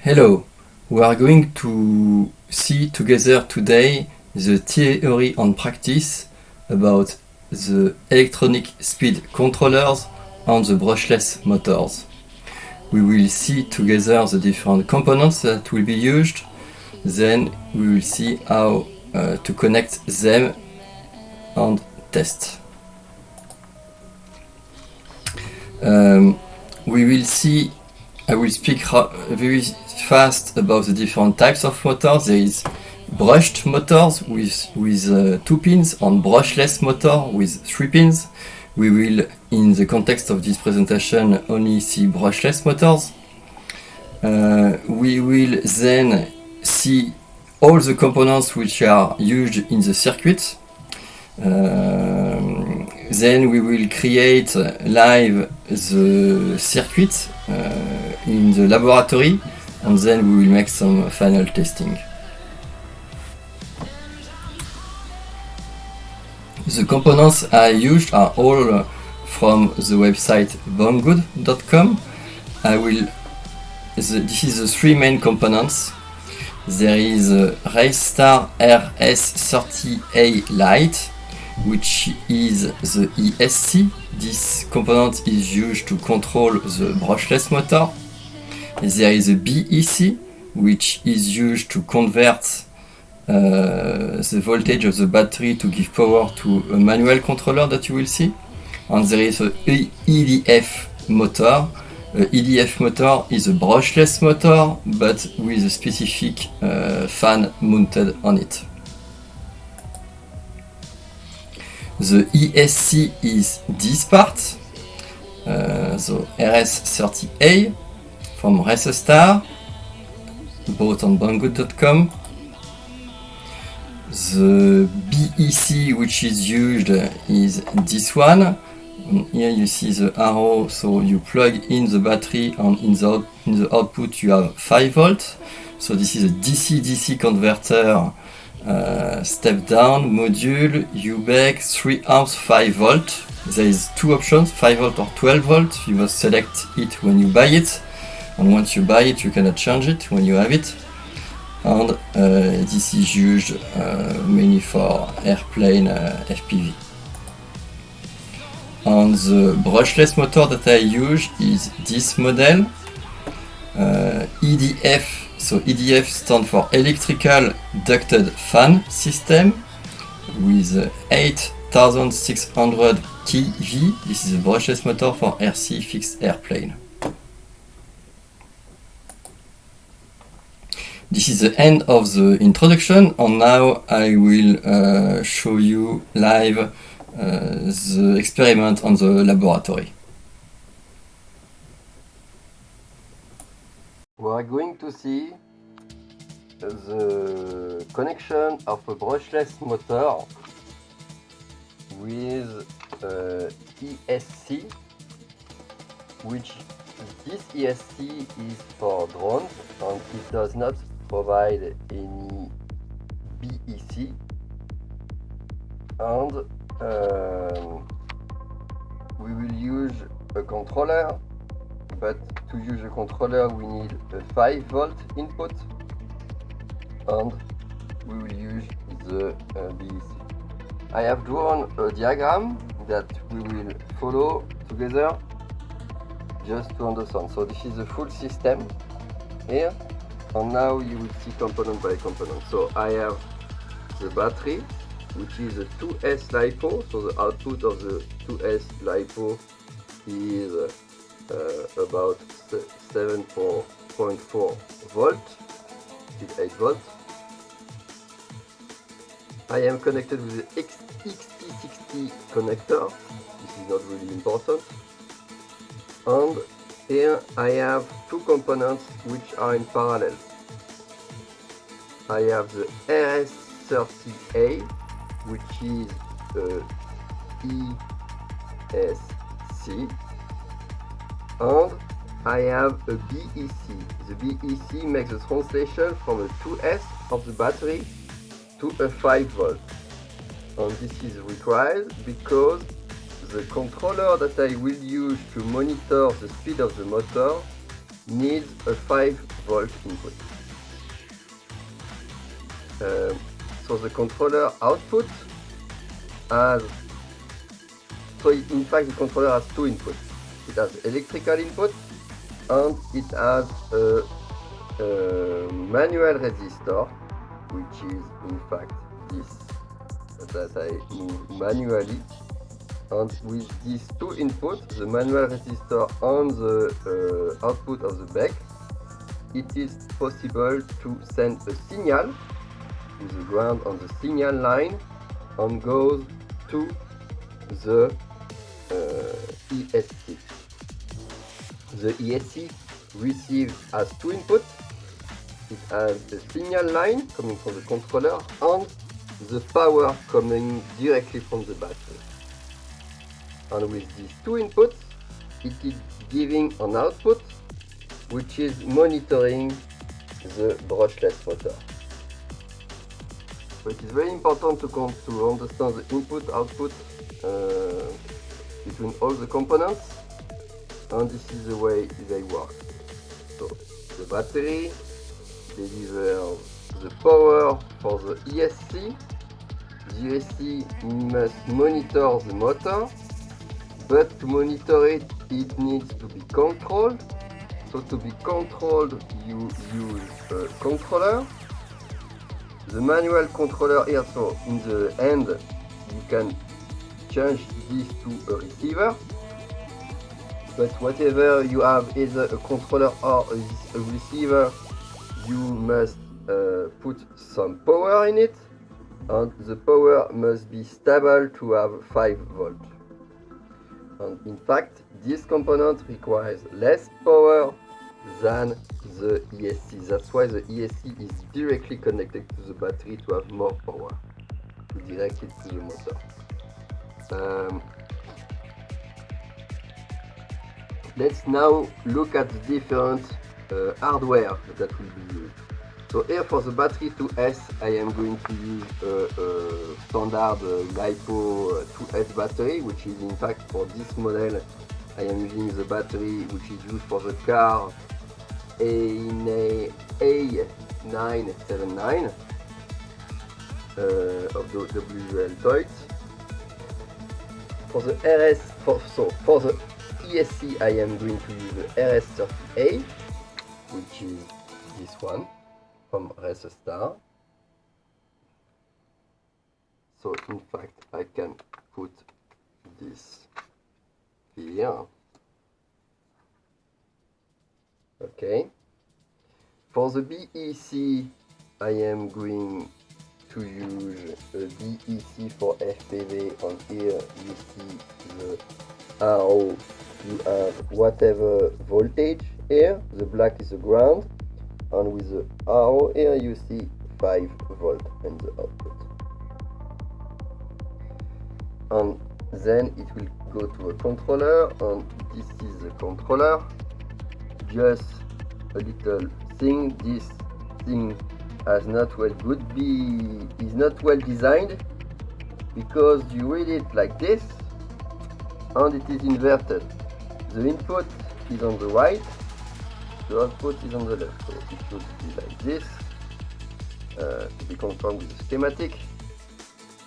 Hello, we are going to see together today the theory and practice about the electronic speed controllers and the brushless motors. We will see together the different components that will be used, then we will see how to connect them and test. We will see, I will speak very fast about the different types of motors. There is brushed motors with 2 pins and brushless motor with 3 pins. We will, in the context of this presentation, only see brushless motors. We will then see all the components which are used in the circuit. Then we will create live the circuit in the laboratory, and then we will make some final testing. The components I used are all from the website banggood.com. This is the 3 main components. There is a Raystar RS30A Lite, which is the ESC. This component is used to control the brushless motor. There is a BEC, which is used to convert the voltage of the battery to give power to a manual controller that you will see. And there is a EDF motor. EDF motor is a brushless motor, but with a specific fan mounted on it. The ESC is this part, the RS30A from Raystar, bought on banggood.com. The BEC which is used is this one. Here you see the arrow, so you plug in the battery and in the output you have 5 volts. So this is a DC-DC converter. Step down module UBEC 3 amps 5 volt. There is 2 options, 5 volt or 12 volt. You must select it when you buy it, and once you buy it you cannot change it when you have it. And this is used mainly for airplane FPV. And the brushless motor that I use is this model, EDF. So EDF stands for Electrical Ducted Fan System with 8600 kV. This is a brushless motor for RC fixed airplane. This is the end of the introduction, and now I will show you live the experiment on the laboratory. We are going to see the connection of a brushless motor with ESC, which this ESC is for drones and it does not provide any BEC. And we will use a controller, but to use a controller we need a 5 volt input, and we will use the BEC. I have drawn a diagram that we will follow together just to understand. So this is the full system here, and now you will see component by component. So I have the battery, which is a 2S LiPo. So the output of the 2S LiPo is about 7.4 volt, 8 volts. I am connected with the XT60 connector. This is not really important. And here I have 2 components which are in parallel. I have the RS30A, which is ESC, and I have a BEC. The BEC makes the translation from a 2S of the battery to a 5 volt, and this is required because the controller that I will use to monitor the speed of the motor needs a 5-volt input. So the controller output has, so in fact the controller has two inputs. It has electrical input and it has a manual resistor, which is in fact this that I move manually. And with these two inputs, the manual resistor and the output of the BEC, it is possible to send a signal with the ground on the signal line and goes to the ESC. The ESC receives as two inputs. It has the signal line coming from the controller and the power coming directly from the battery. And with these two inputs, it is giving an output which is monitoring the brushless motor. So it is very important to understand the input-output between all the components, and this is the way they work. So the battery delivers the power for the ESC. The ESC must monitor the motor, but to monitor it, it needs to be controlled. So to be controlled, you use a controller. The manual controller here, so in the end, you can change this to a receiver. But whatever you have, either a controller or a receiver, you must put some power in it, and the power must be stable to have 5 volts. And in fact, this component requires less power than the ESC. That's why the ESC is directly connected to the battery to have more power, to direct it to the motor. Let's now look at the different hardware that will be used. So here for the battery 2S, I am going to use a standard LiPo 2S battery, which is in fact for this model, I am using the battery which is used for the car A979 of the WL Toys. For the for the ESC, I am going to use the RS30A, which is this one from Racestar. So in fact, I can put this here. Okay. For the BEC, I am going to use a BEC for FPV. On here you see the arrow, you have whatever voltage here, the black is the ground, and with the arrow here you see 5 volt in the output. And then it will go to a controller, and this is the controller. Just a little thing, this thing is not well designed, because you read it like this and it is inverted. The input is on the right, the output is on the left, so it should be like this, to be confirmed with the schematic.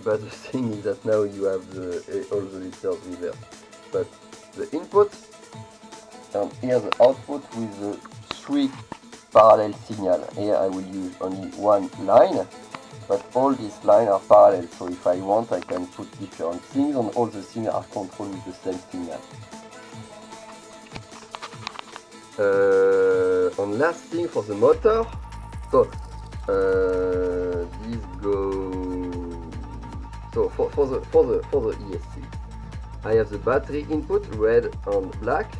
But the thing is that now you have all the letters reversed. But the input, and here the output with the 3 parallel signal. Here I will use only one line, but all these lines are parallel, so if I want I can put different things, and all the things are controlled with the same signal. And last thing for the motor, so this goes, so for the ESC, I have the battery input, red and black.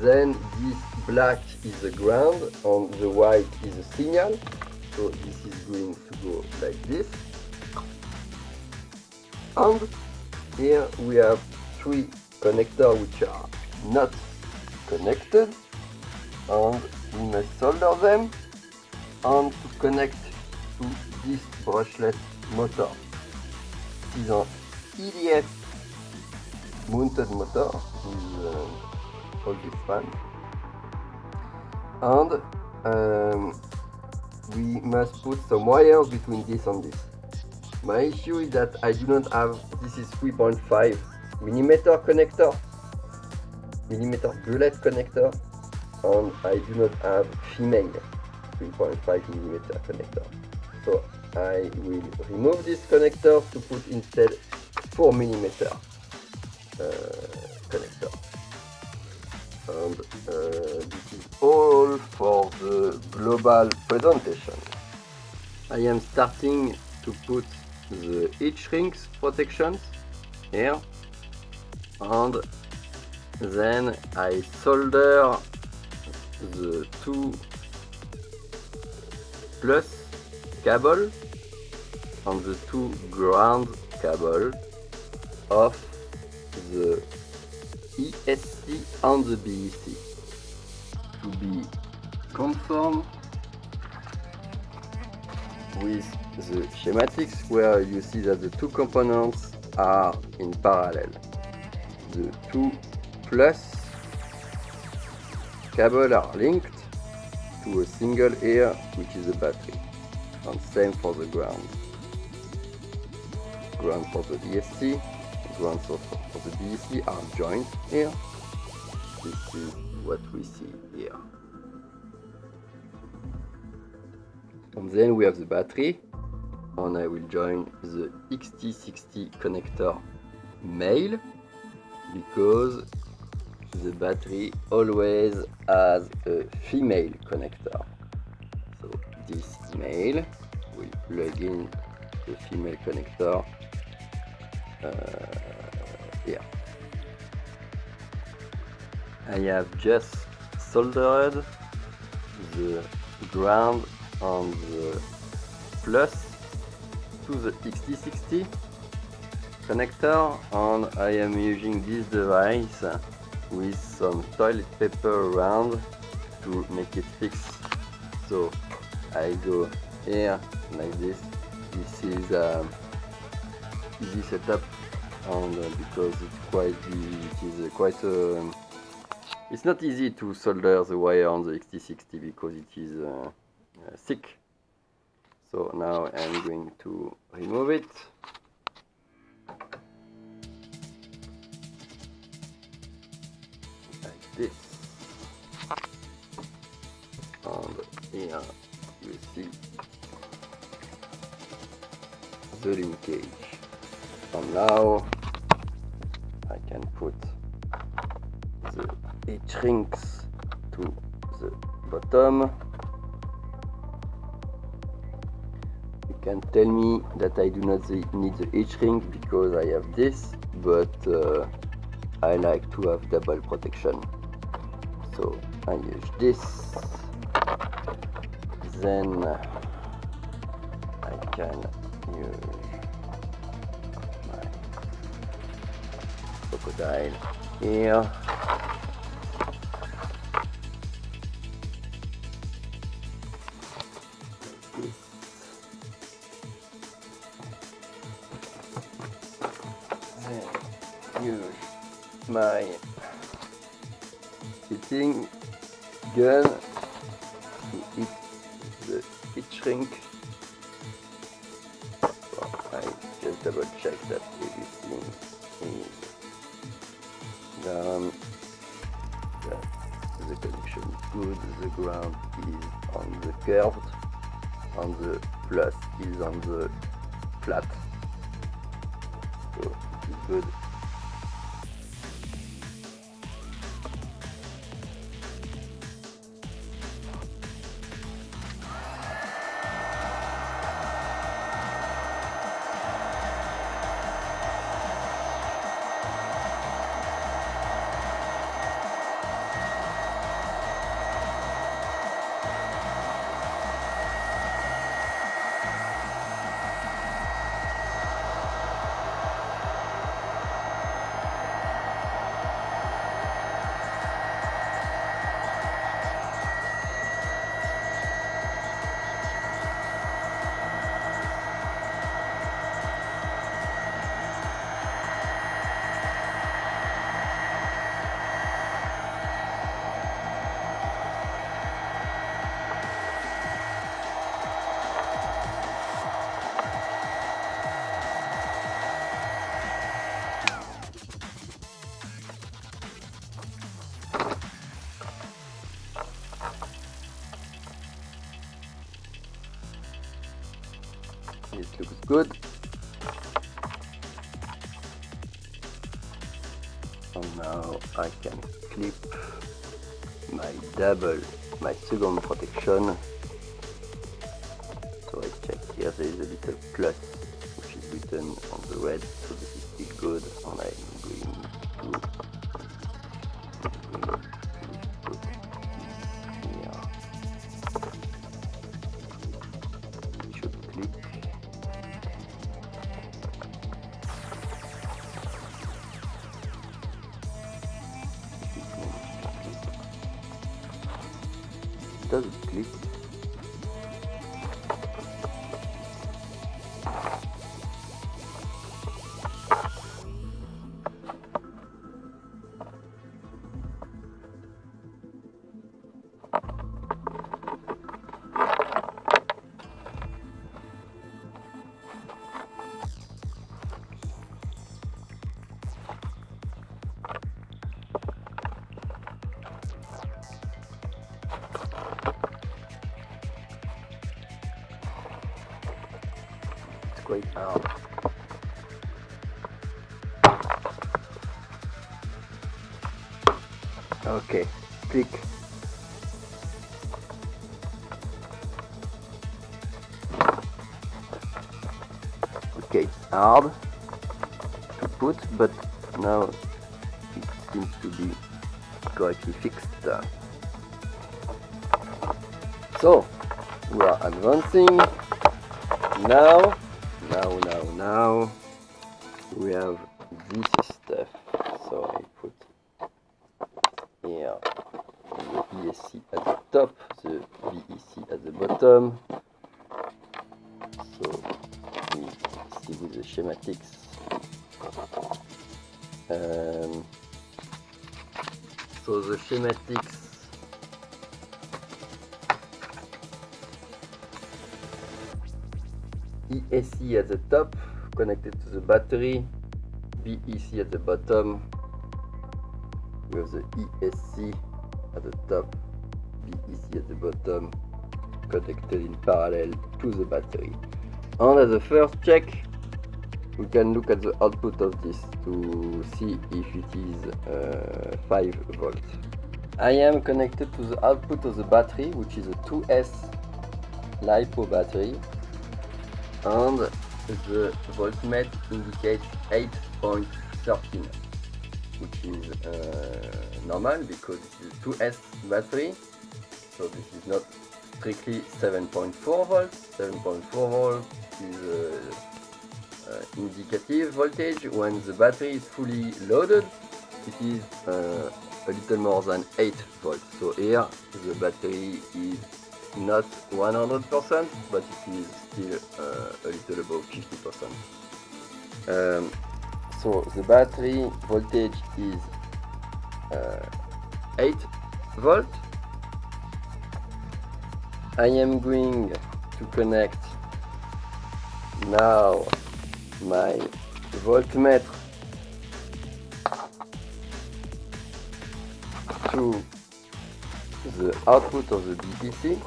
Then this black is the ground and the white is the signal. So this is going to go like this. And here we have 3 connectors which are not connected, and we must solder them and to connect to this brushless motor. This is an EDF mounted motor with all this fan. and we must put some wires between this and this. My issue is that I do not have, this is 3.5 millimeter connector, millimeter bullet connector, and I do not have female 3.5 millimeter connector. So I will remove this connector to put instead 4 millimeter connector. And this is all for the global presentation. I am starting to put the heat shrinks protections here, and then I solder the two plus cable and the two ground cable of the ESC and the BEC to be conform with the schematics, where you see that the two components are in parallel. The two plus cable are linked to a single ear, which is a battery, and same for the ground. Ground for the ESC, ground for the BEC are joined here. This is what we see here. And then we have the battery, and I will join the XT60 connector male, because the battery always has a female connector. So this male will plug in the female connector here. I have just soldered the ground and the plus to the XT60 connector, and I am using this device with some toilet paper around to make it fix. So I go here like this. This is easy setup, and because it's not easy to solder the wire on the XT60 because it is thick. So now I'm going to remove it. Like this. And here you see the linkage. And now I can put the heat shrinks to the bottom. You can tell me that I do not need the heat shrink because I have this, but I like to have double protection. So I use this. Then I can use my crocodile here. Then use my heating gun to hit the heat shrink. So I just double check that everything is done, that the connection is good, the ground is on the curved, and the plus is on the flat. So it is good. It looks good. And now I can clip my second protection. So I check here, there is a little plus which is written on the red, so this is still good, and I'm going to put this here. It should click. Does it click? Quite hard. Okay, click. Okay, hard to put, but now it seems to be correctly fixed. So we are advancing now. Now we have this stuff. So I put here the ESC at the top, the VEC at the bottom. So we see with the schematics. So the schematics ESC at the top, connected to the battery, VEC at the bottom. We have the ESC at the top, VEC at the bottom, connected in parallel to the battery. And as a first check, we can look at the output of this to see if it is 5 volts. I am connected to the output of the battery, which is a 2S LiPo battery. And the voltmeter indicates 8.13, which is normal because it is a 2S battery, so this is not strictly 7.4 volts. 7.4 volts is indicative voltage. When the battery is fully loaded, it is a little more than 8 volts. So here the battery is not 100%, but it is still a little above 50%. So the battery voltage is 8 volt. I am going to connect now my voltmeter to the output of the VEC.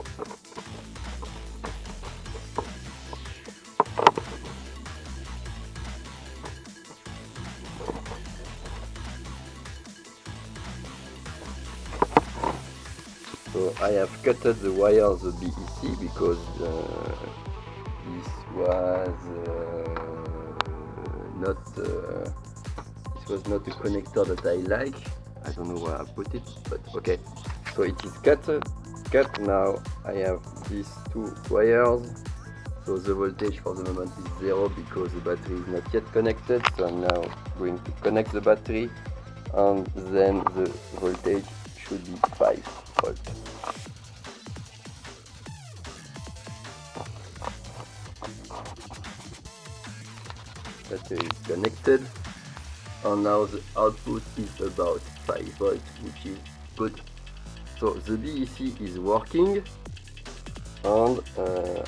So I have cut the wire of the VEC because this was not a connector that I like. I don't know where I put it, but okay. So it is cut now. I have these two wires. So the voltage for the moment is 0 because the battery is not yet connected. So I'm now going to connect the battery, and then the voltage should be 5 volt. Battery is connected, and now the output is about 5 volts, which is good. So the VEC is working, and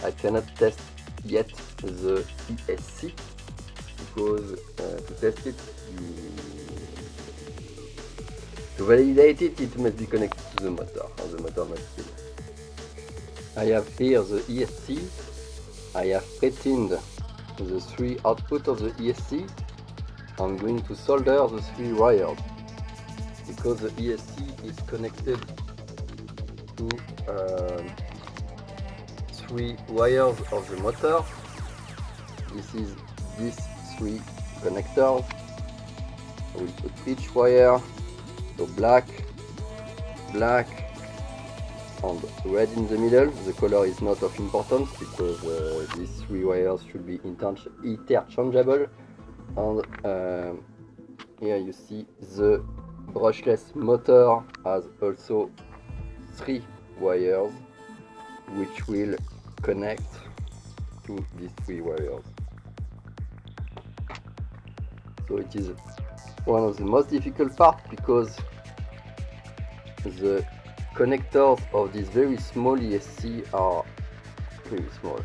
I cannot test yet the ESC because to test it, to validate it, it must be connected to the motor, and the motor must be. I have here the ESC I have pretined the 3 output of the ESC. I'm going to solder the 3 wires because the ESC is connected to 3 wires of the motor. This is these 3 connectors. I will put each wire, so black, and red in the middle. The color is not of importance because these 3 wires should be interchangeable. And here you see the brushless motor has also 3 wires which will connect to these 3 wires. So it is one of the most difficult parts because the connectors of this very small ESC are pretty small.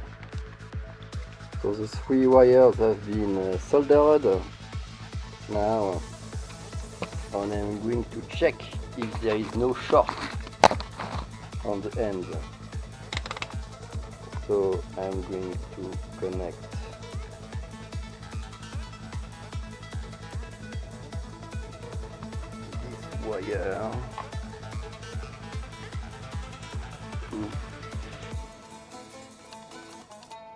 So the 3 wires have been soldered. Now and I'm going to check if there is no short on the end. So I'm going to connect this wire to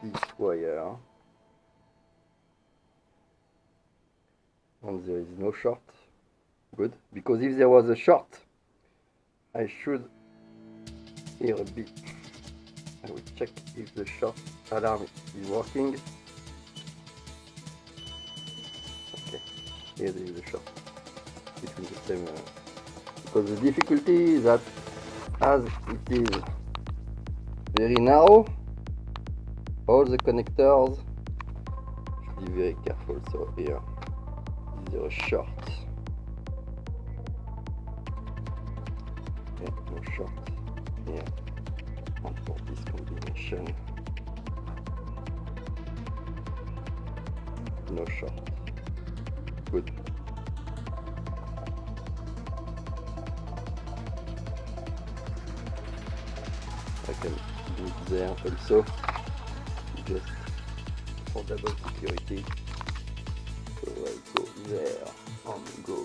this wire, and there is no short. Good, because if there was a short, I should hear a beep. I will check if the short alarm is working. Okay, here there is a short between the same. Because the difficulty is that as it is very narrow, all the connectors should be very careful. So here is there a short. No short here, and for this combination, no short. Good. I can do it there also, just for double security. So I go there and go.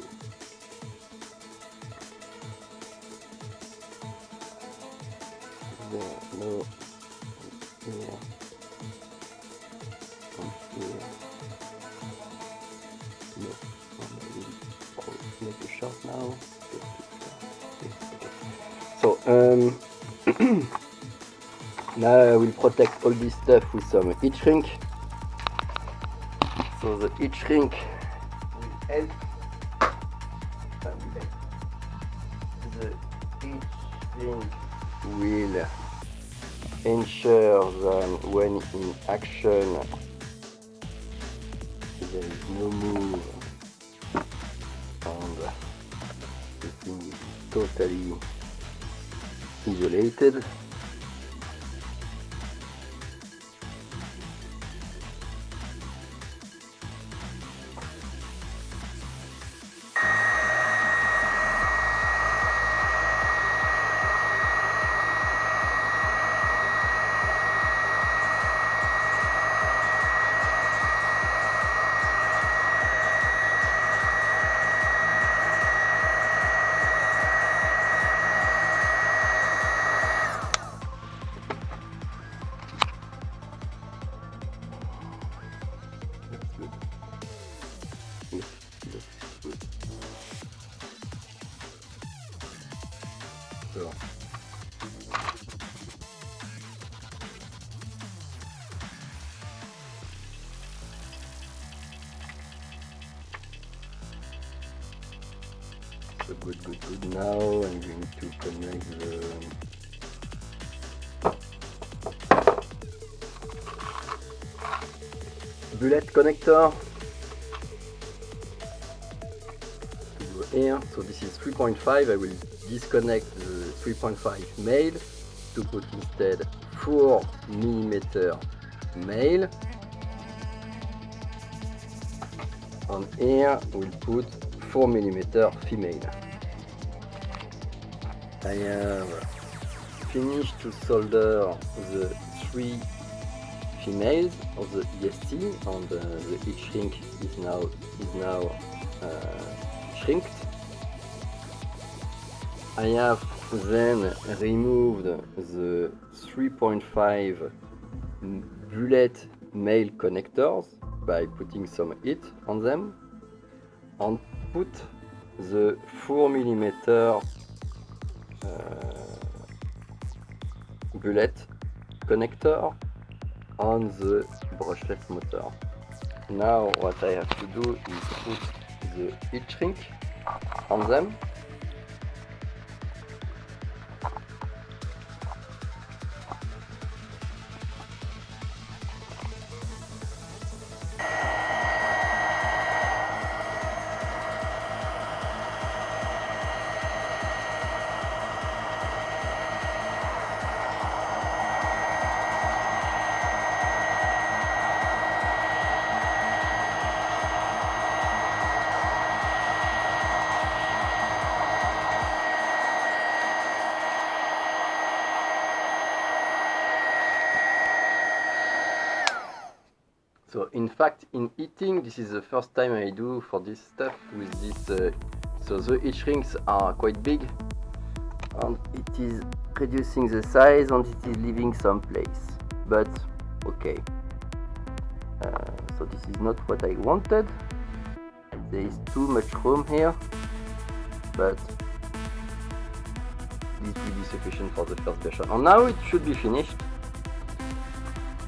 There, no, here, and here, no, and I will make a shot now. So, now I will protect all this stuff with some heat shrink. So the heat shrink will help. The heat shrink will ensure that when in action there is no move and the thing is totally isolated. So good. Now I'm going to connect the bullet connector to here. So this is 3.5. I will disconnect the 3.5 male to put instead 4mm male. And here we'll put 4mm female. I have finished to solder the 3 females of the ESC, and the heat shrink is now shrinked. I have then removed the 3.5 bullet male connectors by putting some heat on them, and put the 4mm bullet connector on the brushless motor. Now what I have to do is put the heat shrink on them. So in fact, in heating, this is the first time I do for this stuff with this. So the heat shrinks are quite big, and it is reducing the size and it is leaving some place. But okay. So this is not what I wanted. There is too much room here, but this will be sufficient for the first version. And now it should be finished.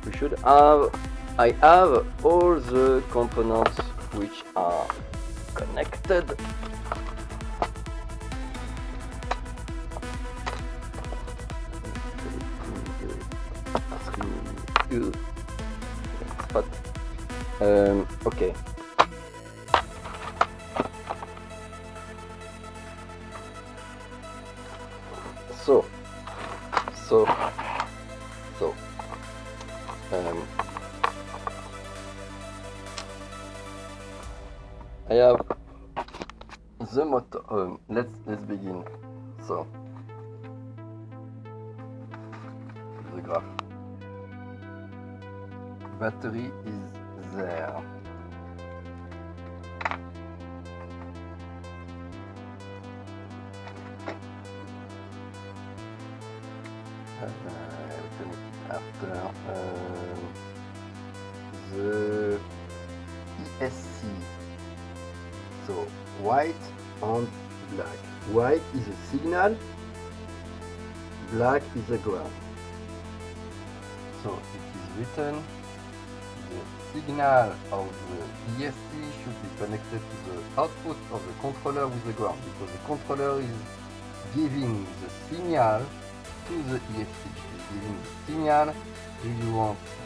We should have. I have all the components which are connected. Okay. So. I have the motor. Let's begin. So the graph. Battery is there. After the ESC. So white and black. White is a signal, black is a ground. So it is written, the signal of the ESC should be connected to the output of the controller with the ground, because the controller is giving the signal to the ESC. It's giving the signal,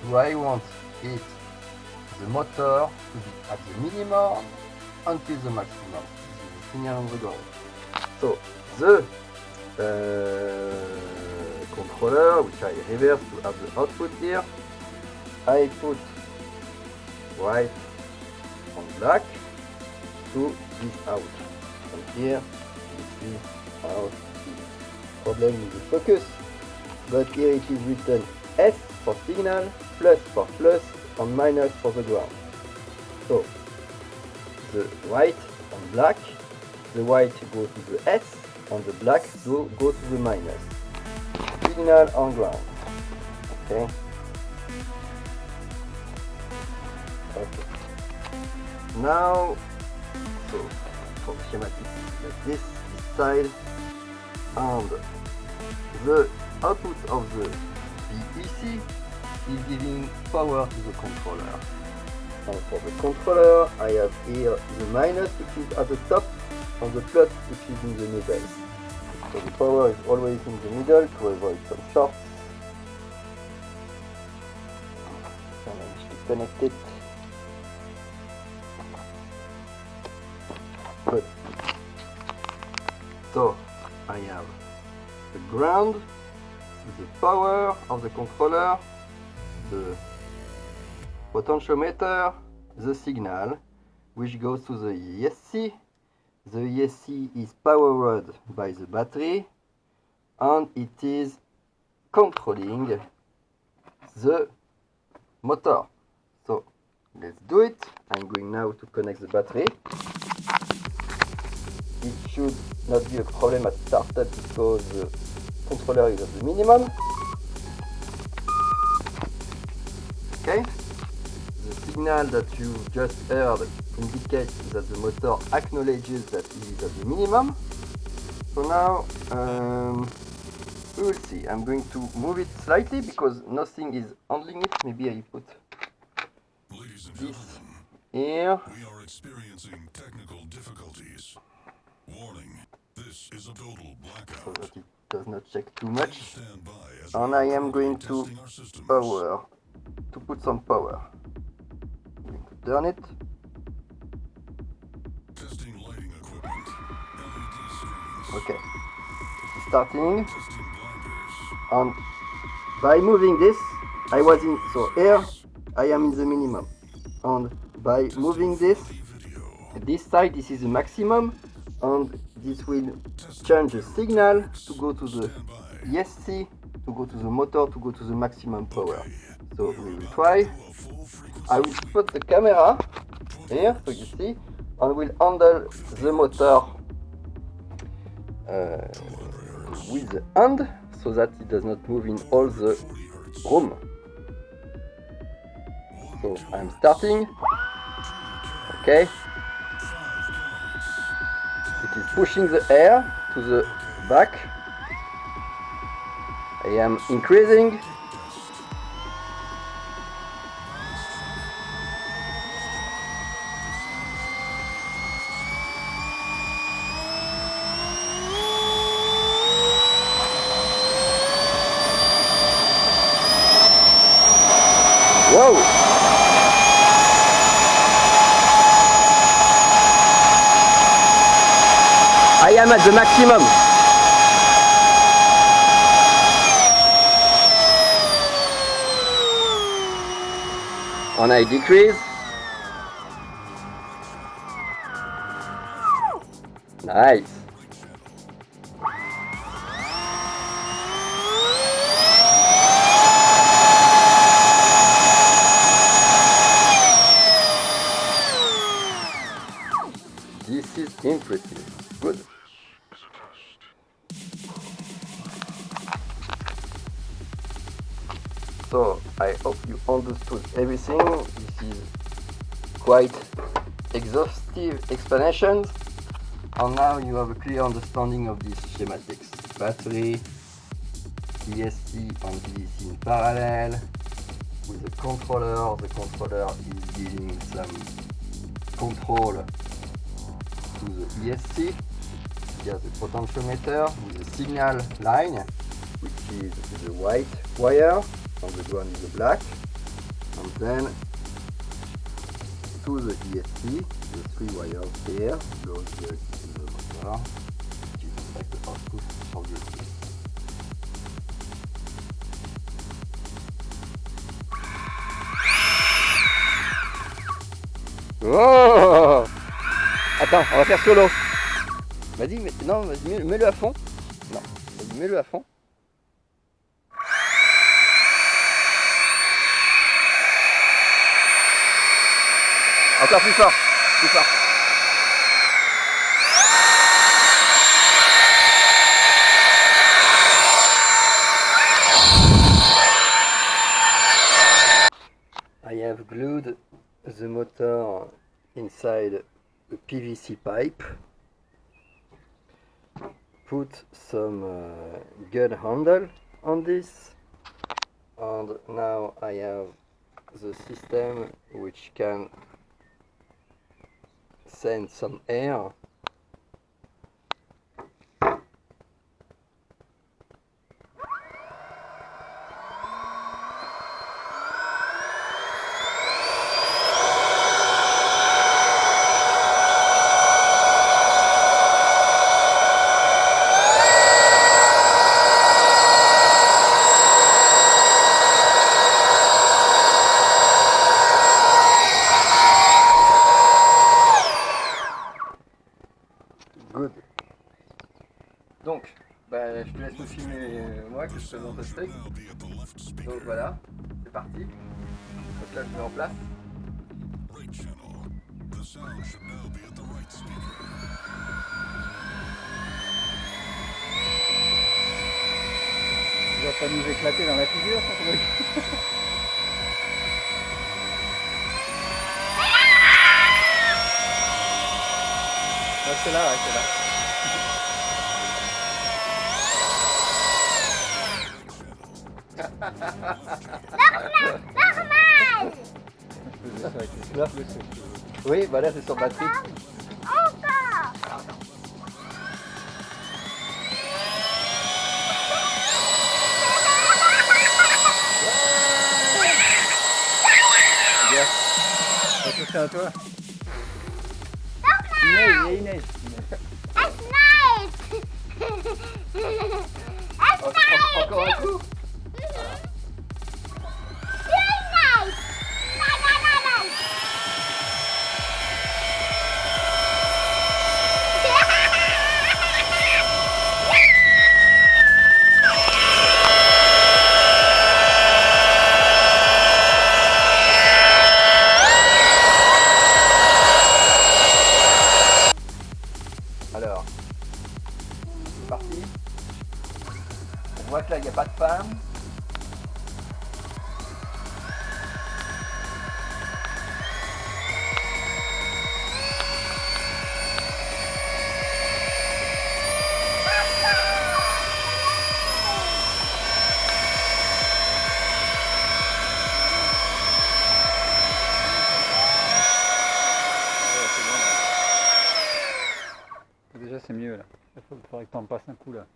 do I want it, the motor, to be at the minimum until the maximum. This is the signal on the ground. So the controller, which I reverse to have the output here, I put white and black to this out. And here you see how problem with the focus, but here it is written S for signal, plus for plus, and minus for the ground. So the white and black, the white go to the S and the black go to the minus. Signal and ground. Okay. Now, so for schematic like this side, and the output of the BEC is giving power to the controller. And for the controller, I have here the minus, which is at the top, and the plus, which is in the middle. So the power is always in the middle to avoid some shorts. I managed to connect it. Good. So I have the ground, the power of the controller, the potentiometer, the signal, which goes to the ESC. The ESC is powered by the battery, and it is controlling the motor. So let's do it. I'm going now to connect the battery. It should not be a problem at startup because the controller is at the minimum. Okay, the signal that you just heard indicates that the motor acknowledges that it is at the minimum. So now we will see. I'm going to move it slightly because nothing is handling it. Maybe I put this here. We are experiencing technical difficulties. Warning, this is a total blackout. So that it does not check too much. Stand by as And we I are am going currently to testing our systems. power, to put some power. I'm going to turn it. Testing lighting equipment. LED screens. Okay, it's starting. Testing blinders. And by moving this, I was in, so here I am in the minimum. And by moving this, Video. this side, this is the maximum. And this will change the signal to go to the Stand by. ESC, to go to the motor, to go to the maximum power. So we will try. To a full frequency. I will put the camera here, so you see, and will handle the motor with the hand, so that it does not move in all the 40 hertz. room. So I'm starting. Okay. It is pushing the air to the back. I am increasing. Whoa! I am at the maximum. And I decrease. Nice. This is impressive. Good. So I hope you understood everything. This is quite exhaustive explanations. And now you have a clear understanding of these schematics. Battery, ESC and DDC in parallel. With the controller is giving some control to the ESC via the potentiometer with the signal line, which is the white wire, and the ground is the black, and then to the ESC, the three wires here goes the motor, which is like the output of the ESC. Oh! Attends, on va faire solo. Vas-y, non, vas-y, mets-le à fond. Non, vas-y, mets-le à fond. Encore plus fort, plus fort. I have glued the motor inside a PVC pipe, put some gun handle on this, and now I have the system which can send some air . filmer moi que je présente le truc. Donc voilà, c'est parti. Donc là je mets en place. Il va pas nous éclater dans la figure, ce truc. Ah, c'est là, ouais, c'est là. Normal. Je faisais ça avec les claves, là, c'est... Oui, bah là c'est sur batterie. Encore. Attention à toi. Il neige. It's nice. It's nice. Encore un coup. Very nice. Nice. Alors, c'est parti. On voit que là il n'y a pas de femme. Déjà c'est mieux là. Il faudrait que t'en passes un coup là.